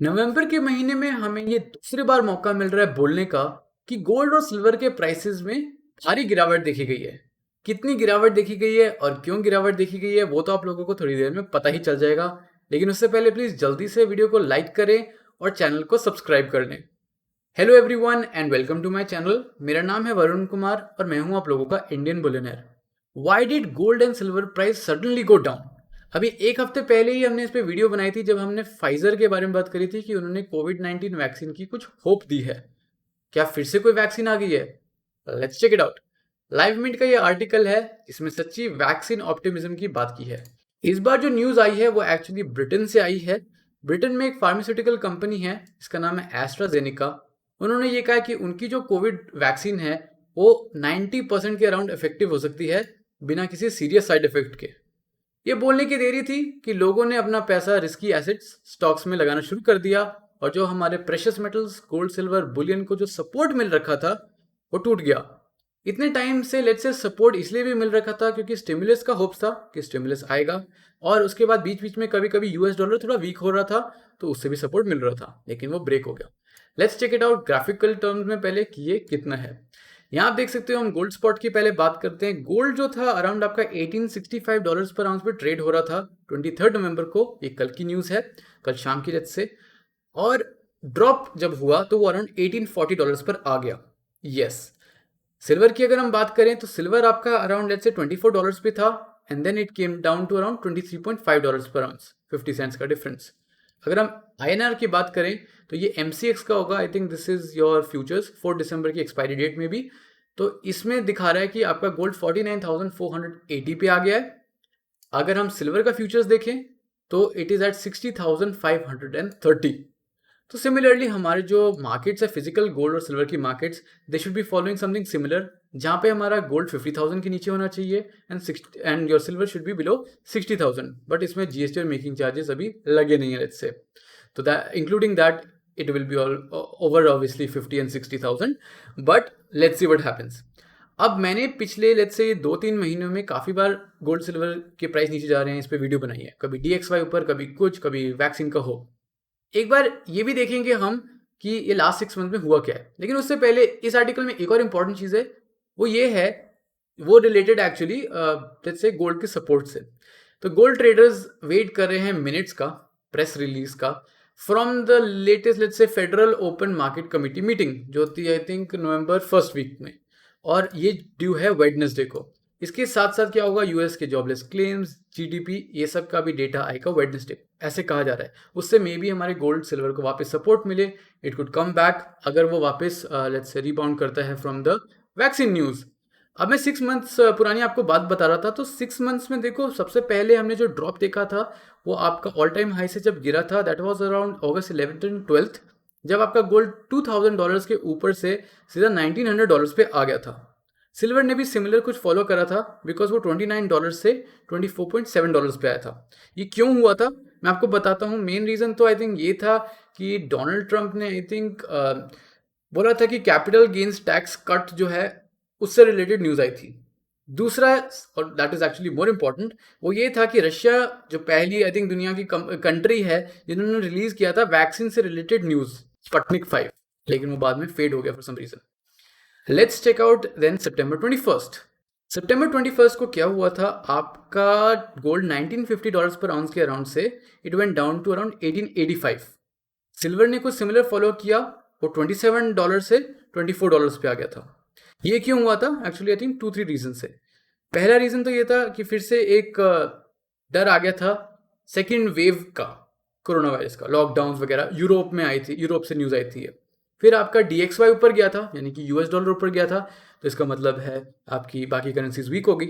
नवंबर के महीने में हमें ये दूसरी बार मौका मिल रहा है बोलने का कि गोल्ड और सिल्वर के प्राइसेस में भारी गिरावट देखी गई है। कितनी गिरावट देखी गई है और क्यों गिरावट देखी गई है वो तो आप लोगों को थोड़ी देर में पता ही चल जाएगा। लेकिन उससे पहले प्लीज जल्दी से वीडियो को लाइक करें और चैनल को सब्सक्राइब कर लें। Hello everyone and welcome to my channel. मेरा नाम है वरुण कुमार और मैं हूं आप लोगों का Indian billionaire. Why did gold and silver price suddenly go down? अभी एक हफ्ते पहले ही हमने इस पे वीडियो बनाई थी जब हमने फाइजर के बारे में बात करी थी कि उन्होंने कोविड-19 वैक्सीन की कुछ होप दी है। क्या फिर से कोई वैक्सीन आ गई है? Let's check it out. Live Mint का ये आर्टिकल है जिसमें सच्ची वैक्सीन ऑप्टिमिज्म की बात की है। इस बार जो न्यूज आई है वो एक्चुअली ब्रिटेन से आई है। ब्रिटेन में एक फार्मास्यूटिकल कंपनी है जिसका नाम है एस्ट्राजेनिका। उन्होंने ये कहा कि उनकी जो कोविड वैक्सीन है वो 90% के अराउंड इफेक्टिव हो सकती है बिना किसी सीरियस साइड इफेक्ट के। ये बोलने की देरी थी कि लोगों ने अपना पैसा रिस्की एसेट्स स्टॉक्स में लगाना शुरू कर दिया और जो हमारे precious metals gold silver Boolean को जो सपोर्ट मिल रखा था वो टूट गया। इतने टाइम से लेट्स से सपोर्ट इसलिए भी मिल रखा था क्योंकि स्टिमुलस का होप्स था कि स्टिमुलस आएगा और उसके बाद बीच बीच में कभी कभी यूएस डॉलर थोड़ा वीक हो रहा था तो उससे भी सपोर्ट मिल रहा था लेकिन वो ब्रेक हो गया। Let's check it out graphical terms में पहले कि ये कितना है। यहाँ आप देख सकते हो हम गोल्ड स्पॉट की पहले बात करते हैं। गोल्ड जो था अराउंड आपका $1865 पर आउंस पे ट्रेड हो रहा था 23 नवंबर को। ये कल की न्यूज़ है, कल शाम की रेट से। और ड्रॉप जब हुआ तो वो अराउंड $1840 पर आ गया। यस। सिल्वर की अगर हम बात करें तो सिल्वर आपका अराउंड लेट्स से $24 पे था and then it came down to around $23.5 पर आउंस, 50 सेंट्स का डिफरेंस। अगर हम आईएनआर की बात करें तो ये एमसीएक्स का होगा। I think this is your futures 4 दिसंबर की एक्सपायरी डेट में भी। तो इसमें दिखा रहा है कि आपका गोल्ड 49,480 पे आ गया है। अगर हम सिल्वर का फ्यूचर्स देखें तो इट इज एट 60,530। तो सिमिलरली हमारे जो मार्केट्स है फिजिकल गोल्ड और सिल्वर की markets, they should be following something similar जहाँ पे हमारा गोल्ड 50,000 के नीचे होना चाहिए and your silver should be below 60,000। But इसमें जीएसटी और मेकिंग चार्जेस अभी लगे नहीं है लेट्स से। तो that including that it will be all over obviously 50 and 60,000, but let's see what happens। अब मैंने पिछले लेट्स से 2-3 महीनों में काफ़ी बार गोल्ड सिल्वर के प्राइस नीचे जा रहे हैं इस पे वीडियो बनाई है, कभी DXY ऊपर कभी कुछ कभी वैक्सीन का हो। एक बार ये भी देखेंगे हम कि ये लास्ट 6 मंथ में हुआ क्या है। लेकिन उससे पहले इस आर्टिकल में एक और इम्पॉर्टेंट चीज़ है, वो ये है, वो related actually let's say gold के सपोर्ट से। तो गोल्ड ट्रेडर्स वेट कर रहे हैं मिनट्स का, प्रेस रिलीज का, from the latest let's say federal open market committee meeting जो होती है I think November first week में, और ये ड्यू है वेडनेसडे को। इसके साथ साथ क्या होगा, यूएस के जॉबलेस क्लेम्स, जीडीपी, ये सब का भी डेटा आएगा वेडनेसडे, ऐसे कहा जा रहा है। उससे मे बी हमारे गोल्ड सिल्वर को वापस सपोर्ट मिले, इट कुड कम बैक अगर वो वापस लेट्स से रिबाउंड करता है फ्रॉम द वैक्सीन न्यूज़। अब मैं 6 मंथ्स पुरानी आपको बात बता रहा था। तो 6 मंथ्स में देखो, सबसे पहले हमने जो ड्रॉप देखा था वो आपका ऑल टाइम हाई से जब गिरा था, that was around August 11 and 12, जब आपका गोल्ड $2,000 के ऊपर से सीधा $1,900 पे आ गया था। सिल्वर ने भी सिमिलर कुछ फॉलो करा था बिकॉज वो $29 से $24.7 पे आया था। ये क्यों हुआ था मैं आपको बताता हूँ। मेन रीज़न तो आई थिंक ये था कि डोनाल्ड ट्रंप ने आई थिंक बोला था कि कैपिटल गेन्स टैक्स कट जो है उससे रिलेटेड न्यूज़ आई थी। दूसरा, और that is actually more important, वो ये था कि रशिया जो पहली आई थिंक दुनिया की कंट्री है जिन्होंने रिलीज किया था वैक्सीन से रिलेटेड न्यूज़, स्पुतनिक 5, लेकिन वो बाद में फेड हो गया for some reason. Let's check out then सितंबर 21 को क्या हुआ था। आपका गोल्ड $1950 पर आउंस के अराउंड से it went down to around 1885। Silver ने कुछ सिमिलर फॉलो किया, वो $27 से $24 पे आ गया था। ये क्यों हुआ था? एक्चुअली आई थिंक 2-3 रीजन से। पहला रीजन तो ये था कि फिर से एक डर आ गया था सेकेंड वेव का, कोरोना वायरस का, लॉकडाउन वगैरह यूरोप में आई थी, यूरोप से न्यूज़ आई थी। फिर आपका DXY ऊपर गया था, यानी कि यूएस डॉलर ऊपर गया था, तो इसका मतलब है आपकी बाकी करेंसीज वीक हो गई।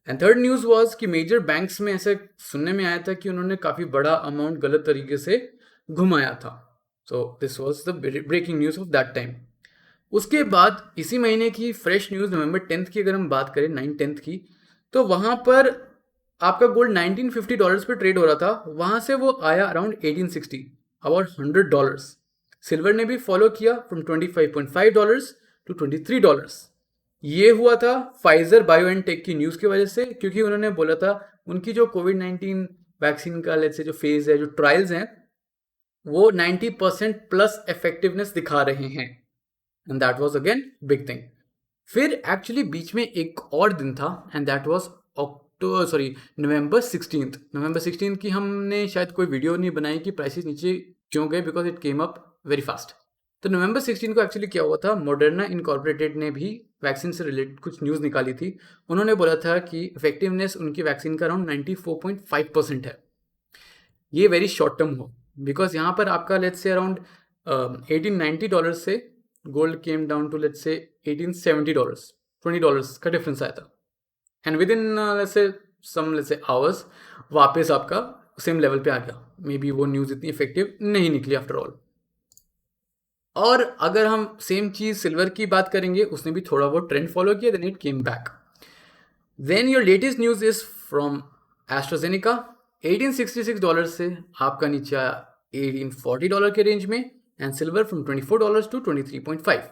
एंड थर्ड न्यूज़ वाज कि मेजर बैंक्स में ऐसे सुनने में आया था कि उन्होंने काफ़ी बड़ा अमाउंट गलत तरीके से घुमाया था। So this was the breaking news of that time. उसके बाद इसी महीने की फ्रेश न्यूज़ नवंबर 10 की अगर हम बात करें, 9-10 की, तो वहाँ पर आपका गोल्ड $1950 पे ट्रेड हो रहा था, वहाँ से वो आया अराउंड 1860, अबाउट $100। सिल्वर ने भी फॉलो किया फ्रॉम $25.5 टू $23। ये हुआ था फाइजर बायोएनटेक की न्यूज़ की वजह से, क्योंकि उन्होंने बोला था उनकी जो कोविड-19 वैक्सीन का लेट्स से जो फेज़ है, जो ट्रायल्स हैं, वो 90% प्लस इफेक्टिवनेस दिखा रहे हैं, and that was again big thing. फिर एक्चुअली बीच में एक और दिन था, and that was October, sorry, November 16 की हमने शायद कोई वीडियो नहीं बनाई कि प्राइसेस नीचे क्यों गए, because it came up very fast. तो नवंबर 16 को एक्चुअली क्या हुआ था, मॉडर्ना इनकॉर्पोरेटेड ने भी वैक्सीन से रिलेटेड कुछ न्यूज़ निकाली थी। उन्होंने बोला था कि इफेक्टिवनेस उनकी वैक्सीन का अराउंड 94.5% है। ये वेरी शॉर्ट टर्म हो, बिकॉज यहाँ पर आपका लेट्स से अराउंड $1890 से gold came down to let's say $1870, $20 का डिफरेंस आया था, and with in let's say some let's say hours वापस आपका सेम लेवल पे आ गया। मे बी वो न्यूज़ इतनी इफेक्टिव नहीं निकली आफ्टर ऑल। और अगर हम सेम चीज़ सिल्वर की बात करेंगे, उसने भी थोड़ा बहुत ट्रेंड फॉलो किया, then it came back. Then your latest news is from AstraZeneca. $1866 से आपका नीचे आया $1840 के रेंज में, एंड सिल्वर फ्रॉम $24 टू 23.5।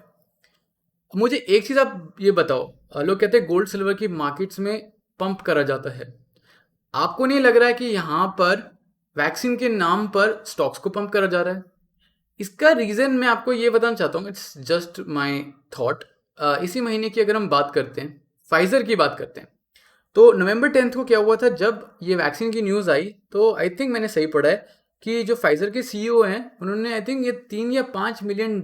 मुझे एक चीज़ आप ये बताओ, लोग कहते हैं गोल्ड सिल्वर की मार्केट्स में पंप करा जाता है। आपको नहीं लग रहा है कि यहाँ पर वैक्सीन के नाम पर स्टॉक्स को पंप करा जा रहा है? इसका रीज़न मैं आपको ये बताना चाहता हूँ, इट्स जस्ट माई थॉट। इसी महीने की अगर हम बात करते हैं, फाइज़र की बात करते हैं, तो नवंबर 10 को क्या हुआ था, जब ये वैक्सीन की न्यूज़ आई, तो आई थिंक मैंने सही पढ़ा है कि जो फाइज़र के सीईओ हैं, उन्होंने आई थिंक ये $3 या $5 मिलियन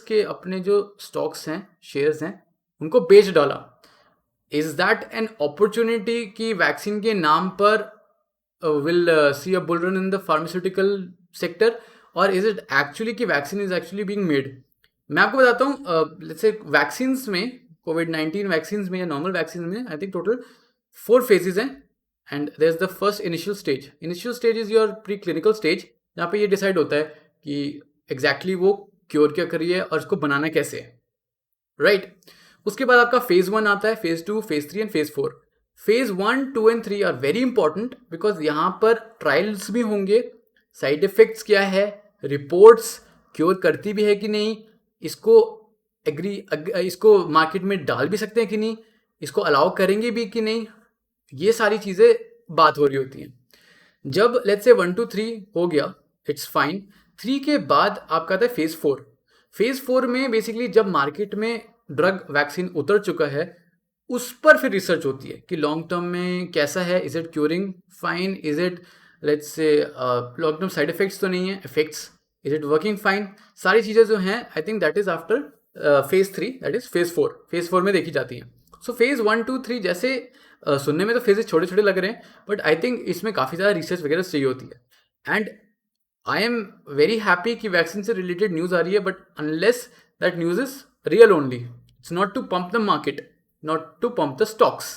के अपने जो स्टॉक्स हैं, शेयर्स हैं, उनको बेच डाला। इज़ दैट एन अपॉर्चुनिटी कि वैक्सीन के नाम पर will see a bull run in the pharmaceutical sector, और इज इट एक्चुअली कि vaccine is actually being made? मैं आपको बताता हूँ, लेट्स से वैक्सीन्स में, कोविड-19 वैक्सीन्स में या नॉर्मल वैक्सीन में आई थिंक टोटल 4 फेजेस हैं, and there is the first initial stage. Initial stage is your pre clinical stage, जहाँ पे ये डिसाइड होता है कि एग्जैक्टली वो क्योर क्या करी है और इसको बनाना कैसे है, राइट? उसके बाद आपका फेज 1 आता है, phase 2, phase 3 and phase 4। Phase 1, 2 and 3 are very important, because यहाँ पर ट्रायल्स भी होंगे, साइड इफेक्ट्स क्या है, रिपोर्ट्स क्योर करती भी है कि नहीं, इसको इसको मार्केट में डाल भी सकते हैं कि नहीं, इसको अलाउ करेंगे भी कि नहीं, ये सारी चीज़ें बात हो रही होती हैं। जब लेट्स से 1 to 3 हो गया, इट्स फाइन। 3 के बाद आपका आता है फेज 4। फेज 4 में बेसिकली जब मार्केट में ड्रग वैक्सीन उतर चुका है, उस पर फिर रिसर्च होती है कि लॉन्ग टर्म में कैसा है, is it curing fine, is it let's say long term side effects तो नहीं है, effects, is it working fine, सारी चीज़ें जो हैं I think that is after phase 3, that is phase 4। Phase 4 में देखी जाती हैं। सो फेज 1, 2, 3 जैसे सुनने में तो फेजेस छोटे छोटे लग रहे हैं, बट आई थिंक इसमें काफ़ी ज़्यादा रिसर्च वगैरह चाहिए होती है। And I am very happy कि वैक्सीन से रिलेटेड न्यूज़ आ रही है, but unless that news is real only, it's not to pump the market, not to pump the stocks,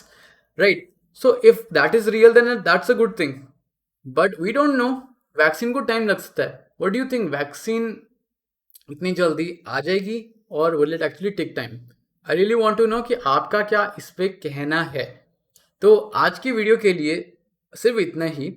right? So if that is real, then that's a good thing, but we don't know, vaccine को time लग सकता है। what do you think, vaccine इतनी जल्दी आ जाएगी और will it actually take time? I really want to know कि आपका क्या इस पे कहना है। तो आज की वीडियो के लिए सिर्फ इतना ही।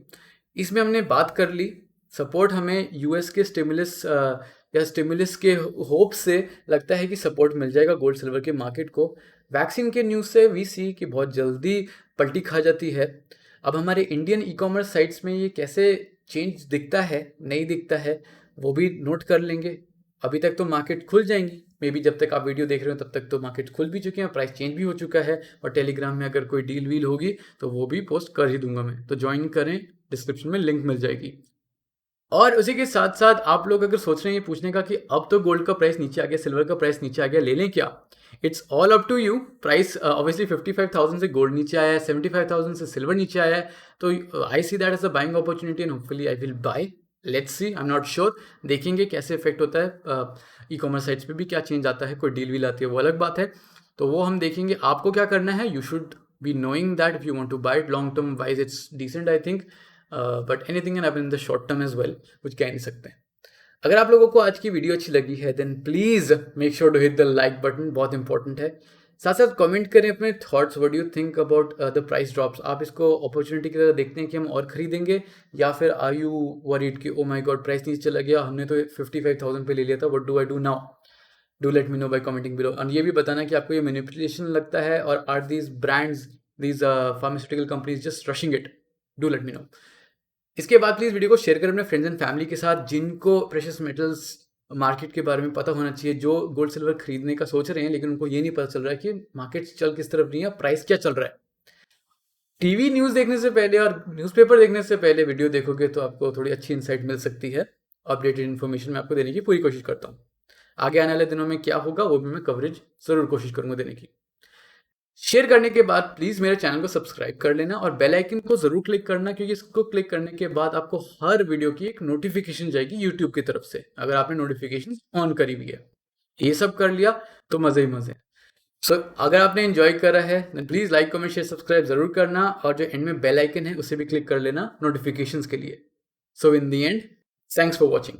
इसमें हमने बात कर ली, सपोर्ट हमें यूएस के स्टिमुलस या स्टिमुलस के होप से लगता है कि सपोर्ट मिल जाएगा गोल्ड सिल्वर के मार्केट को। वैक्सीन के न्यूज़ से वी सी कि बहुत जल्दी पलटी खा जाती है। अब हमारे इंडियन ई कॉमर्स साइट्स में ये कैसे चेंज दिखता है, नहीं दिखता है, वो भी नोट कर लेंगे। अभी तक तो मार्केट खुल जाएंगी, मे बी जब तक आप वीडियो देख रहे हो तब तक तो मार्केट खुल भी चुके हैं, प्राइस चेंज भी हो चुका है, और टेलीग्राम में अगर कोई डील वील होगी तो वो भी पोस्ट कर ही दूंगा मैं, तो ज्वाइन करें, डिस्क्रिप्शन में लिंक मिल जाएगी। और उसी के साथ साथ आप लोग अगर सोच रहे हैं ये पूछने का कि अब तो गोल्ड का प्राइस नीचे आ गया, सिल्वर का प्राइस नीचे आ गया, ले लें क्या? It's all up to you. Price obviously 55,000 से गोल्ड नीचे आया है, 75,000 से सिल्वर नीचे आया है, तो I see that as a buying opportunity and hopefully I will buy. Let's see, I am not sure, देखेंगे कैसे इफेक्ट होता है, ई कॉमर्स साइट्स पे भी क्या चेंज आता है, कोई डील वील आती है वो अलग बात है, तो वो हम देखेंगे। आपको क्या करना है, you should be knowing that if you want to buy it long term wise it's decent I think, but anything can happen in the short term as well, कुछ कह नहीं सकते। अगर आप लोगों को आज की वीडियो अच्छी लगी है then please make sure to hit the like button, बहुत इंपॉर्टेंट है। साथ साथ कमेंट करें अपने thoughts, what do you think about the price drops. आप इसको अपॉर्चुनिटी की तरह देखते हैं कि हम और खरीदेंगे, या फिर आर यू वरीड कि ओ माय गॉड प्राइस नीचे चला गया, हमने तो 55,000 पे ले लिया था, what do I do now? Do let me know by commenting below. और ये भी बताना कि आपको ये मैनिपुलेशन लगता है, और are these brands, these pharmaceutical companies just rushing it? Do let me know. इसके बाद प्लीज़ वीडियो को शेयर करें अपने फ्रेंड्स एंड फैमिली के साथ जिनको प्रेशियस मेटल्स मार्केट के बारे में पता होना चाहिए, जो गोल्ड सिल्वर खरीदने का सोच रहे हैं लेकिन उनको ये नहीं पता चल रहा है कि मार्केट चल किस तरफ रही है, प्राइस क्या चल रहा है। टीवी न्यूज़ देखने से पहले और न्यूज़पेपर देखने से पहले वीडियो देखोगे तो आपको थोड़ी अच्छी इंसाइट मिल सकती है। अपडेटेड इन्फॉर्मेशन मैं आपको देने की पूरी कोशिश करता हूँ। आगे आने वाले दिनों में क्या होगा वो भी मैं कवरेज ज़रूर कोशिश करूँगा देने की। शेयर करने के बाद प्लीज़ मेरे चैनल को सब्सक्राइब कर लेना और बेल आइकन को ज़रूर क्लिक करना, क्योंकि इसको क्लिक करने के बाद आपको हर वीडियो की एक नोटिफिकेशन जाएगी यूट्यूब की तरफ से, अगर आपने नोटिफिकेशन ऑन करी हुई है। ये सब कर लिया तो मज़े ही मज़े। सो अगर आपने एंजॉय करा है then please like comment share subscribe ज़रूर करना, और जो एंड में बेल आइकन है उसे भी क्लिक कर लेना नोटिफिकेशंस के लिए। So in the end, thanks for watching.